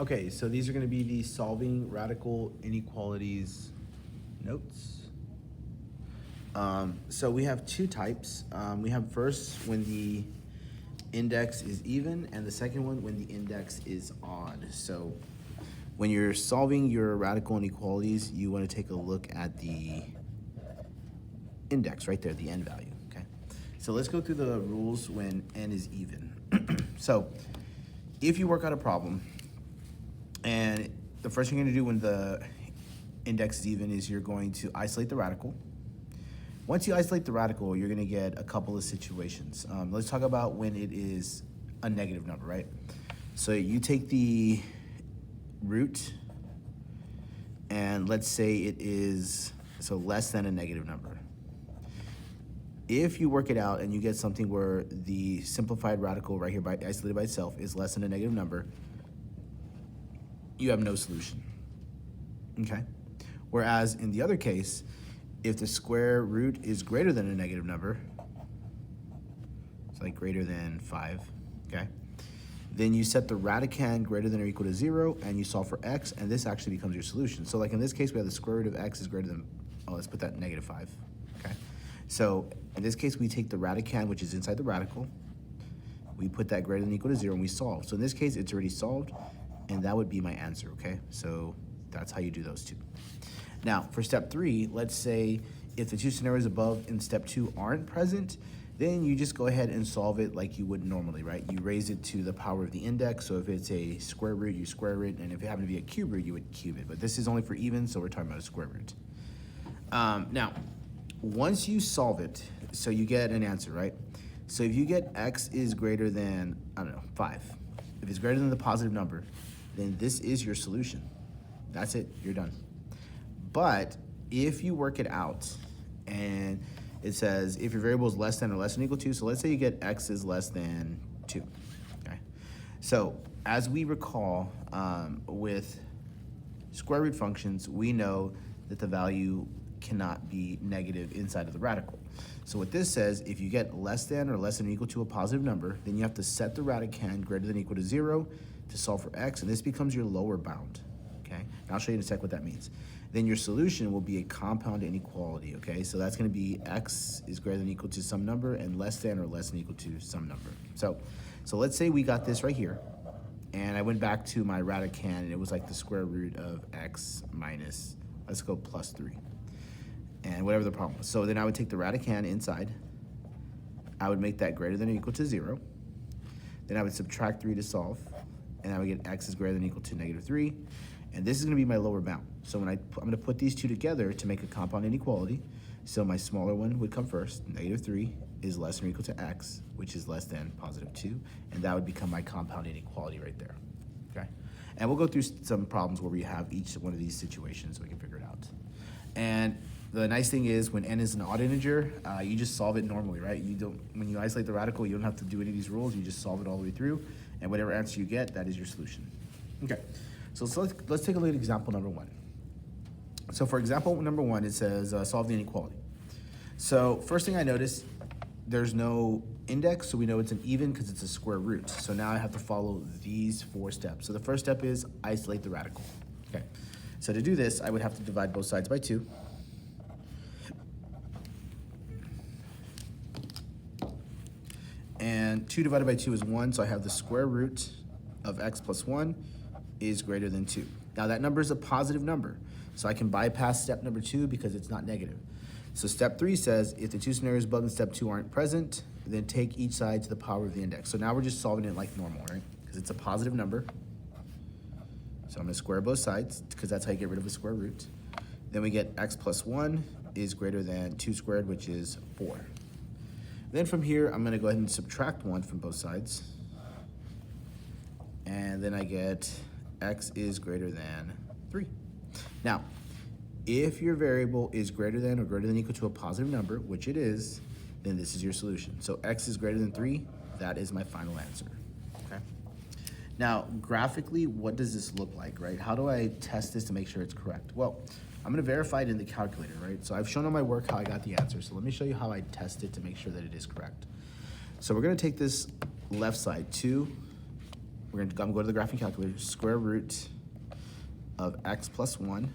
Okay, so these are going to be the solving radical inequalities notes. So we have two types. We have first when the index is even, and the second one when the index is odd. So when you're solving your radical inequalities, you want to take a look at the index right there, the n value, okay? So let's go through the rules when n is even. So if you work out a problem, and the first thing you're gonna do when the index is even is you're going to isolate the radical. Once you isolate the radical, you're gonna get a couple of situations. Let's talk about when it is a negative number, right? So you take the root, and let's say it is, so less than a negative number. If you work it out and you get something where the simplified radical right here isolated by itself is less than a negative number, you have no solution, okay? Whereas in the other case, if the square root is greater than a negative number, it's like greater than 5, okay? Then you set the radicand greater than or equal to 0, and you solve for x, and this actually becomes your solution. So like in this case, we have the square root of x is greater than, oh, let's put that negative 5, okay? So in this case, we take the radicand, which is inside the radical, we put that greater than or equal to 0, and we solve. So in this case, it's already solved, and that would be my answer, okay? So that's how you do those two. Now, for step 3, let's say if the two scenarios above in step 2 aren't present, then you just go ahead and solve it like you would normally, right? You raise it to the power of the index, so if it's a square root, you square it, and if it happened to be a cube root, you would cube it. But this is only for even, so we're talking about a square root. Now, once you solve it, so you get an answer, right? So if you get x is greater than, I don't know, 5, if it's greater than the positive number, then this is your solution. That's it, you're done. But if you work it out and it says if your variable is less than or less than or equal to, so let's say you get x is less than 2, okay? So as we recall with square root functions, we know that the value cannot be negative inside of the radical. So what this says, if you get less than or less than or equal to a positive number, then you have to set the radicand greater than or equal to 0 to solve for x, and this becomes your lower bound, okay? And I'll show you in a sec what that means. Then your solution will be a compound inequality, okay? So that's gonna be x is greater than or equal to some number and less than or less than or equal to some number. So let's say we got this right here, and I went back to my radicand, and it was like the square root of x minus, let's go plus 3, and whatever the problem was. So then I would take the radicand inside, I would make that greater than or equal to 0, then I would subtract 3 to solve, and I would get x is greater than or equal to negative 3, and this is gonna be my lower bound. So when I'm gonna put these two together to make a compound inequality, so my smaller one would come first, negative 3 is less than or equal to x, which is less than positive 2, and that would become my compound inequality right there, okay? And we'll go through some problems where we have each one of these situations so we can figure it out. And the nice thing is when n is an odd integer, you just solve it normally, right? You don't, when you isolate the radical, you don't have to do any of these rules, you just solve it all the way through, and whatever answer you get, that is your solution. Okay, so let's take a look at example number 1. So for example number 1, it says solve the inequality. So first thing I notice, there's no index, so we know it's an even because it's a square root. So now I have to follow these 4 steps. So the first step is isolate the radical, okay? So to do this, I would have to divide both sides by 2. And 2 divided by 2 is 1, so I have the square root of x plus 1 is greater than 2. Now that number is a positive number, so I can bypass step number 2 because it's not negative. So step 3 says if the two scenarios above in step 2 aren't present, then take each side to the power of the index. So now we're just solving it like normal, right? Because it's a positive number. So I'm gonna square both sides because that's how you get rid of a square root. Then we get x plus 1 is greater than 2 squared, which is 4. Then from here, I'm gonna go ahead and subtract 1 from both sides. And then I get x is greater than 3. Now, if your variable is greater than or greater than equal to a positive number, which it is, then this is your solution. So x is greater than 3, that is my final answer, okay? Now, graphically, what does this look like, right? How do I test this to make sure it's correct? Well, I'm gonna verify it in the calculator, right? So I've shown on my work how I got the answer. So let me show you how I test it to make sure that it is correct. So we're gonna take this left side, 2 I'm gonna go to the graphing calculator, square root of x plus 1.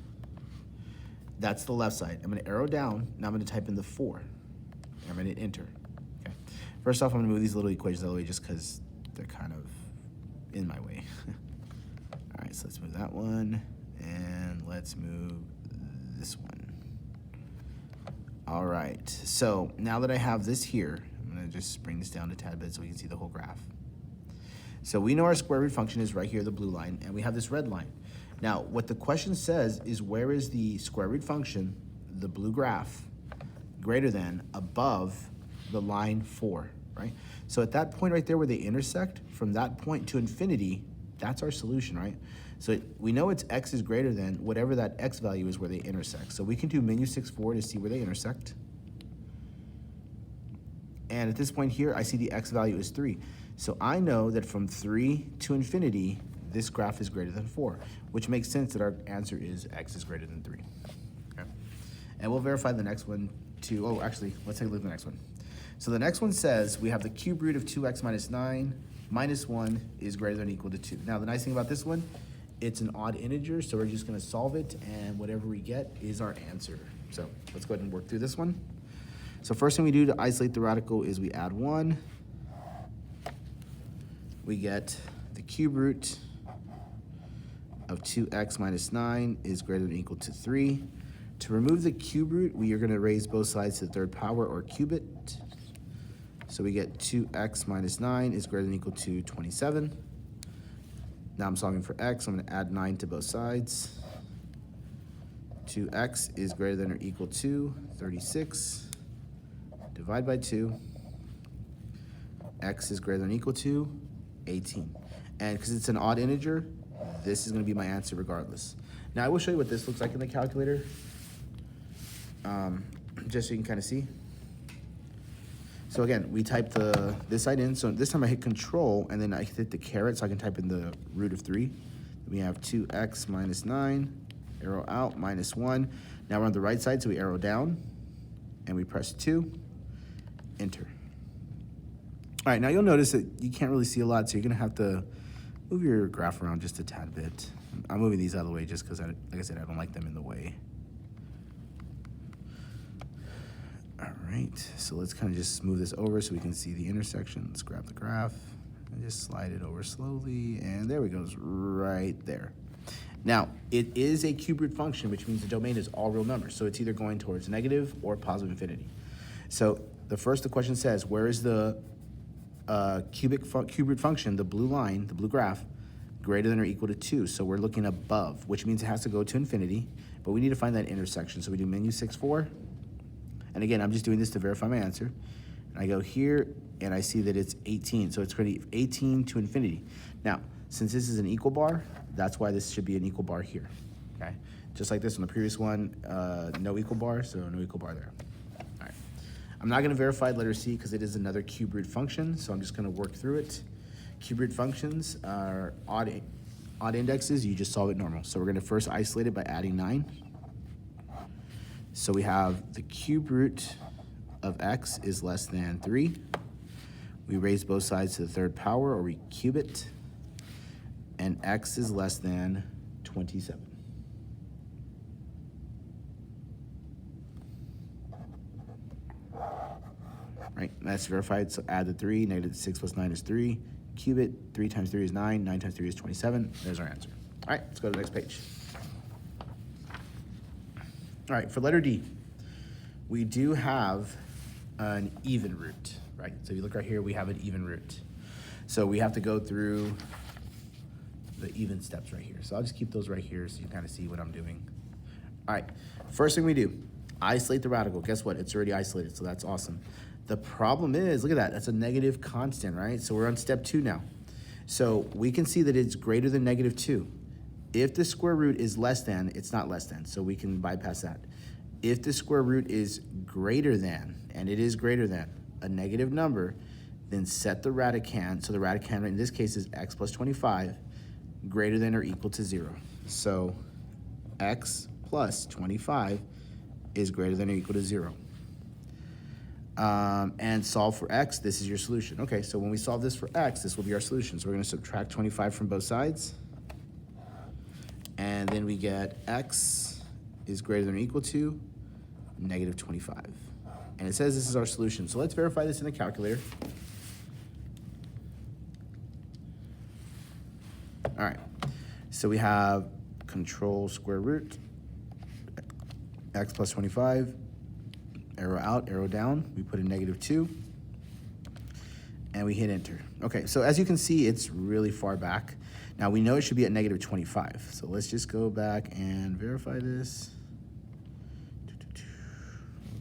That's the left side. I'm gonna arrow down, now I'm gonna type in the 4. And I'm gonna hit enter, okay? First off, I'm gonna move these little equations out of the way just because they're kind of in my way. All right, so let's move that one, and let's move this one. All right, so now that I have this here, I'm gonna just bring this down a tad bit so we can see the whole graph. So we know our square root function is right here, the blue line, and we have this red line. Now, what the question says is where is the square root function, the blue graph, greater than, above the line 4, right? So at that point right there where they intersect, from that point to infinity, that's our solution, right? So we know it's x is greater than whatever that x value is where they intersect. So we can do menu 6-4 to see where they intersect. And at this point here, I see the x value is 3. So I know that from 3 to infinity, this graph is greater than 4, which makes sense that our answer is x is greater than 3. Okay. And we'll verify the next one too. Oh, actually, let's take a look at the next one. So the next one says we have the cube root of 2x minus 9 minus 1 is greater than or equal to 2. Now, the nice thing about this one, it's an odd integer, so we're just going to solve it, and whatever we get is our answer. So let's go ahead and work through this one. So first thing we do to isolate the radical is we add 1. We get the cube root of 2x minus 9 is greater than or equal to 3. To remove the cube root, we are going to raise both sides to the third power or cube it. So we get 2x minus 9 is greater than or equal to 27. Now I'm solving for x, I'm going to add 9 to both sides. 2x is greater than or equal to 36. Divide by 2. X is greater than or equal to 18. And because it's an odd integer, this is going to be my answer regardless. Now I will show you what this looks like in the calculator, just so you can kind of see. So again, we type this side in. So this time I hit Control, and then I hit the caret, so I can type in the root of 3. We have 2x minus 9, arrow out, minus 1. Now we're on the right side, so we arrow down, and we press 2, enter. All right, now you'll notice that you can't really see a lot, so you're gonna have to move your graph around just a tad bit. I'm moving these out of the way just because, like I said, I don't like them in the way. All right, so let's kind of just move this over so we can see the intersection. Let's grab the graph and just slide it over slowly, and there we go, it's right there. Now, it is a cube root function, which means the domain is all real numbers, so it's either going towards negative or positive infinity. So the question says, where is the cube root function, the blue line, the blue graph, greater than or equal to 2? So we're looking above, which means it has to go to infinity, but we need to find that intersection. So we do menu 6-4. And again, I'm just doing this to verify my answer. And I go here, and I see that it's 18. So it's going to be 18 to infinity. Now, since this is an equal bar, that's why this should be an equal bar here, okay? Just like this on the previous one, no equal bar, so no equal bar there. All right. I'm not going to verify letter C because it is another cube root function, so I'm just going to work through it. Cube root functions are odd indexes. You just solve it normal. So we're going to first isolate it by adding 9. So we have the cube root of x is less than 3. We raise both sides to the third power, or we cube it. And x is less than 27. Right, that's verified, so add the 3, negative 6 plus 9 is 3. Cube it, 3 times 3 is 9, 9 times 3 is 27. There's our answer. All right, let's go to the next page. All right, for letter D, we do have an even root, right? So if you look right here, we have an even root. So we have to go through the even steps right here. So I'll just keep those right here so you kind of see what I'm doing. All right, first thing we do, isolate the radical. Guess what? It's already isolated, so that's awesome. The problem is, look at that, that's a negative constant, right? So we're on step 2 now. So we can see that it's greater than negative 2. If the square root is less than, it's not less than, so we can bypass that. If the square root is greater than, and it is greater than, a negative number, then set the radicand, so the radicand in this case is x plus 25, greater than or equal to 0. So x plus 25 is greater than or equal to 0. and solve for x, this is your solution. Okay, so when we solve this for x, this will be our solution. So we're going to subtract 25 from both sides. And then we get x is greater than or equal to negative 25. And it says this is our solution. So let's verify this in the calculator. All right, so we have control square root, x plus 25, arrow out, arrow down, we put in negative 2, and we hit enter. Okay, so as you can see, it's really far back. Now we know it should be at negative 25, so let's just go back and verify this.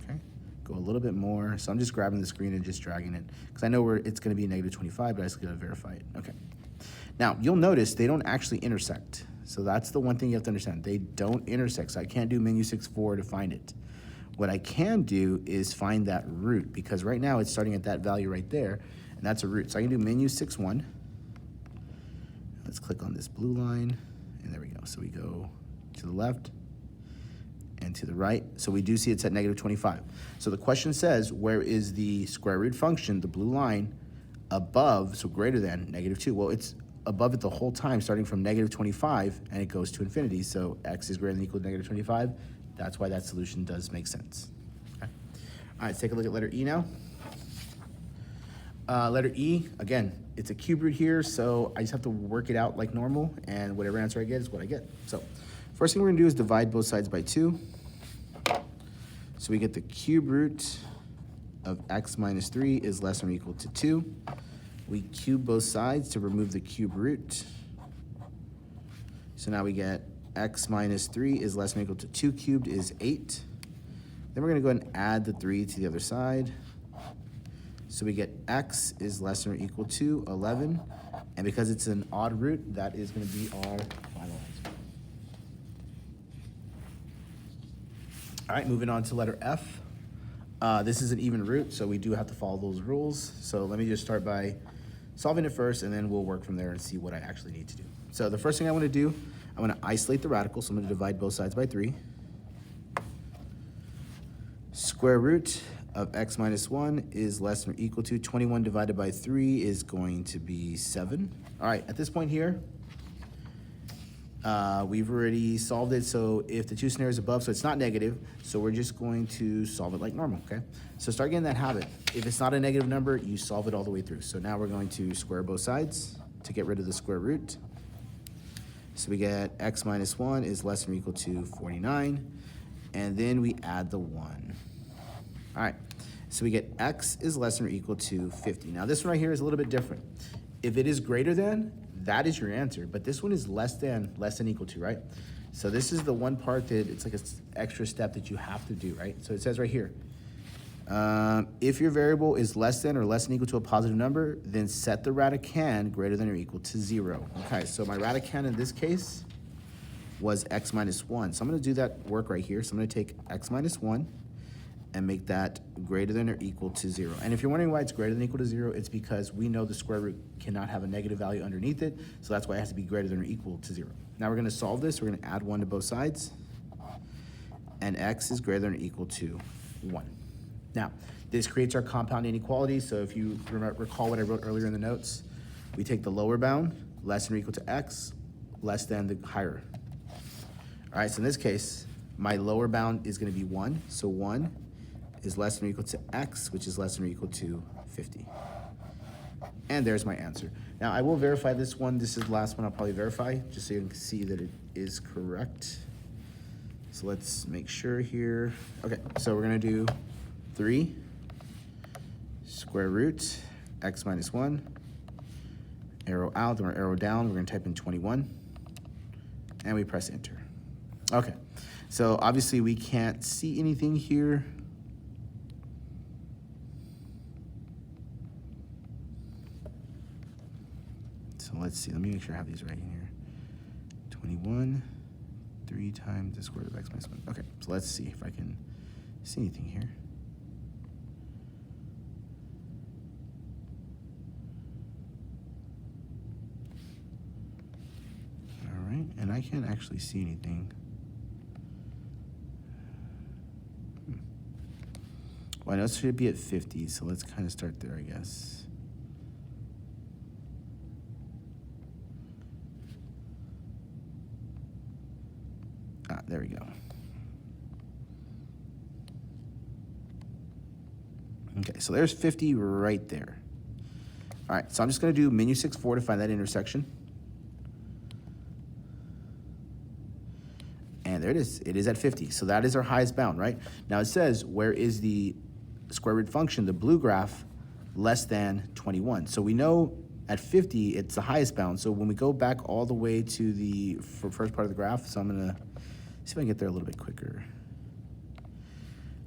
Okay, go a little bit more. So I'm just grabbing the screen and just dragging it, because I know it's gonna be negative 25, but I just gotta verify it, okay. Now, you'll notice they don't actually intersect. So that's the one thing you have to understand. They don't intersect, so I can't do menu 6.4 to find it. What I can do is find that root, because right now it's starting at that value right there, and that's a root. So I can do menu 6.1. Let's click on this blue line, and there we go. So we go to the left and to the right. So we do see it's at negative 25. So the question says, where is the square root function, the blue line, above, so greater than negative 2? Well, it's above it the whole time, starting from negative 25, and it goes to infinity. So x is greater than or equal to negative 25. That's why that solution does make sense. Okay. All right, let's take a look at letter E now. Letter E, again, it's a cube root here, so I just have to work it out like normal, and whatever answer I get is what I get. So first thing we're gonna do is divide both sides by 2. So we get the cube root of x minus 3 is less than or equal to 2. We cube both sides to remove the cube root. So now we get x minus 3 is less than or equal to 2 cubed is 8. Then we're going to go ahead and add the 3 to the other side. So we get x is less than or equal to 11. And because it's an odd root, that is going to be our final answer. All right, moving on to letter F. This is an even root, so we do have to follow those rules. So let me just start by solving it first, and then we'll work from there and see what I actually need to do. So the first thing I want to do, I want to isolate the radical, so I'm going to divide both sides by 3. Square root of x minus 1 is less than or equal to 21 divided by 3 is going to be 7. All right, at this point here, we've already solved it, so if the two scenarios above, so it's not negative, so we're just going to solve it like normal, okay? So start getting that habit. If it's not a negative number, you solve it all the way through. So now we're going to square both sides to get rid of the square root. So we get x minus 1 is less than or equal to 49, and then we add the 1. All right, so we get x is less than or equal to 50. Now this one right here is a little bit different. If it is greater than, that is your answer, but this one is less than equal to, right? So this is the one part that it's like an extra step that you have to do, right? So it says right here, if your variable is less than or less than equal to a positive number, then set the radicand greater than or equal to 0. Okay, so my radicand in this case was x minus 1. So I'm gonna do that work right here. So I'm gonna take x minus 1 and make that greater than or equal to 0. And if you're wondering why it's greater than or equal to 0, it's because we know the square root cannot have a negative value underneath it, so that's why it has to be greater than or equal to 0. Now we're gonna solve this. We're gonna add 1 to both sides, and x is greater than or equal to 1. Now, this creates our compound inequality, so if you recall what I wrote earlier in the notes, we take the lower bound, less than or equal to x, less than the higher. All right, so in this case, my lower bound is gonna be 1, so 1 is less than or equal to x, which is less than or equal to 50. And there's my answer. Now, I will verify this one. This is the last one I'll probably verify, just so you can see that it is correct. So let's make sure here. Okay, so we're gonna do 3 square root x minus 1, arrow out, then we're arrow down. We're gonna type in 21, and we press enter. Okay, so obviously we can't see anything here. So let's see, let me make sure I have these right here. 21, 3 times the square root of x minus 1. Okay, so let's see if I can see anything here. All right, and I can't actually see anything. Well, I know it should be at 50, so let's kind of start there, I guess. There we go. Okay, so there's 50 right there. All right, so I'm just gonna do menu 6-4 to find that intersection. And there it is at 50. So that is our highest bound, right? Now it says, where is the square root function, the blue graph, less than 21? So we know at 50, it's the highest bound. So when we go back all the way to the first part of the graph, so I'm gonna see if I can get there a little bit quicker.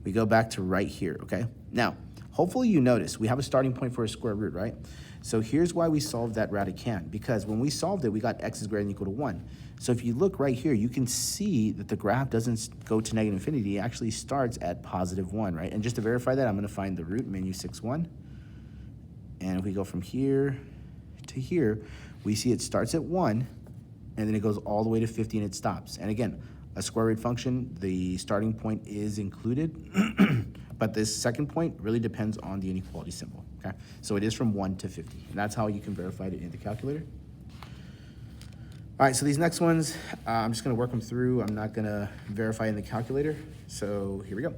We go back to right here, okay? Now, hopefully you notice we have a starting point for a square root, right? So here's why we solved that radicand, because when we solved it, we got x is greater than or equal to 1. So if you look right here, you can see that the graph doesn't go to negative infinity. It actually starts at positive 1, right? And just to verify that, I'm going to find the root, menu 6-1. And if we go from here to here, we see it starts at 1, and then it goes all the way to 50, and it stops. And again, a square root function, the starting point is included, but this second point really depends on the inequality symbol, okay? So it is from 1 to 50, and that's how you can verify it in the calculator. All right, so these next ones, I'm just gonna work them through. I'm not gonna verify in the calculator, so here we go.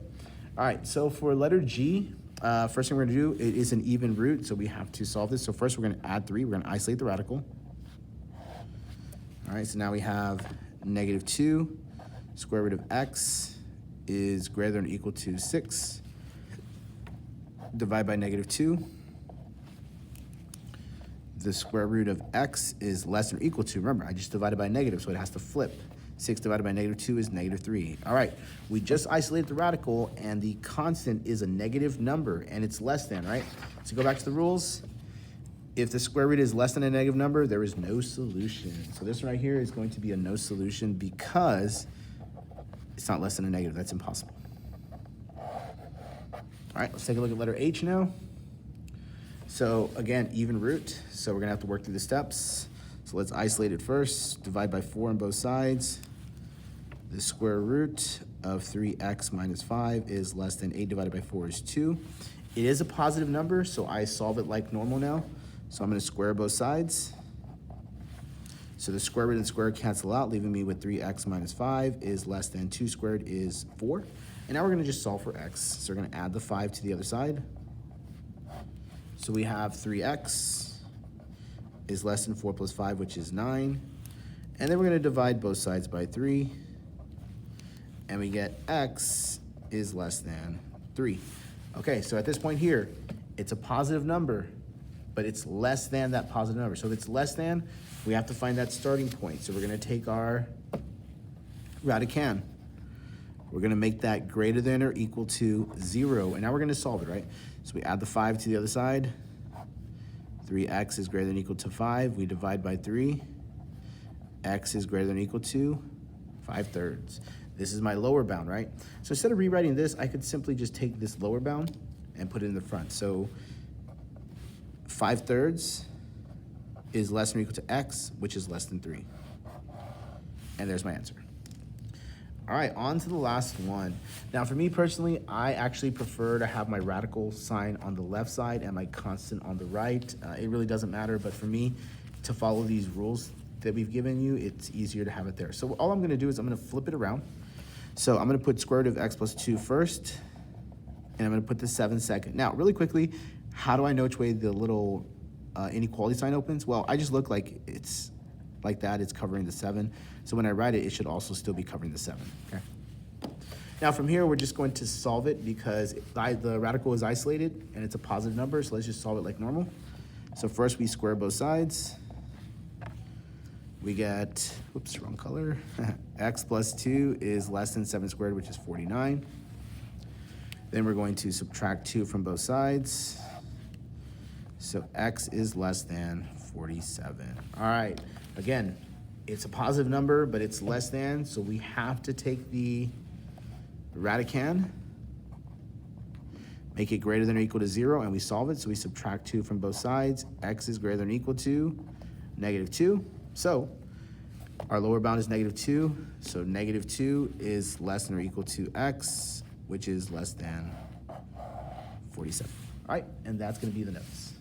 All right, so for letter G, first thing we're gonna do, it is an even root, so we have to solve this. So first we're gonna add 3, we're gonna isolate the radical. All right, so now we have -2, square root of x is greater than or equal to 6. Divide by -2. The square root of x is less than or equal to, remember, I just divided by negative, so it has to flip. 6 divided by -2 is -3. All right, we just isolated the radical, and the constant is a negative number, and it's less than, right? So go back to the rules. If the square root is less than a negative number, there is no solution. So this right here is going to be a no solution because it's not less than a negative. That's impossible. All right, let's take a look at letter H now. So again, even root, so we're gonna have to work through the steps. So let's isolate it first, divide by 4 on both sides. The square root of 3x minus 5 is less than 8 divided by 4 is 2. It is a positive number, so I solve it like normal now. So I'm gonna square both sides. So the square root and square cancel out, leaving me with 3x minus 5 is less than 2 squared is 4. And now we're gonna just solve for x. So we're gonna add the 5 to the other side. So we have 3x is less than 4 plus 5, which is 9. And then we're gonna divide both sides by 3. And we get x is less than 3. Okay, so at this point here, it's a positive number, but it's less than that positive number. So if it's less than, we have to find that starting point. So we're gonna take our radicand. We're gonna make that greater than or equal to 0. And now we're gonna solve it, right? So we add the 5 to the other side. 3x is greater than or equal to 5. We divide by 3. X is greater than or equal to 5/3. This is my lower bound, right? So instead of rewriting this, I could simply just take this lower bound and put it in the front. So 5/3 is less than or equal to x, which is less than 3. And there's my answer. All right, on to the last one. Now for me personally, I actually prefer to have my radical sign on the left side and my constant on the right. It really doesn't matter, but for me, to follow these rules that we've given you, it's easier to have it there. So all I'm gonna do is I'm gonna flip it around. So I'm gonna put square root of x plus 2 first, and I'm gonna put the 7 second. Now, really quickly, how do I know which way the little inequality sign opens? Well, I just look like it's like that, it's covering the 7. So when I write it, it should also still be covering the 7, okay? Now from here, we're just going to solve it because the radical is isolated and it's a positive number, so let's just solve it like normal. So first we square both sides. We get, oops, wrong color. X plus 2 is less than 7 squared, which is 49. Then we're going to subtract 2 from both sides. So x is less than 47. All right, again, it's a positive number, but it's less than, so we have to take the radicand, make it greater than or equal to 0, and we solve it. So we subtract 2 from both sides. X is greater than or equal to -2. So our lower bound is -2. So -2 is less than or equal to x, which is less than 47. All right, and that's going to be the notes.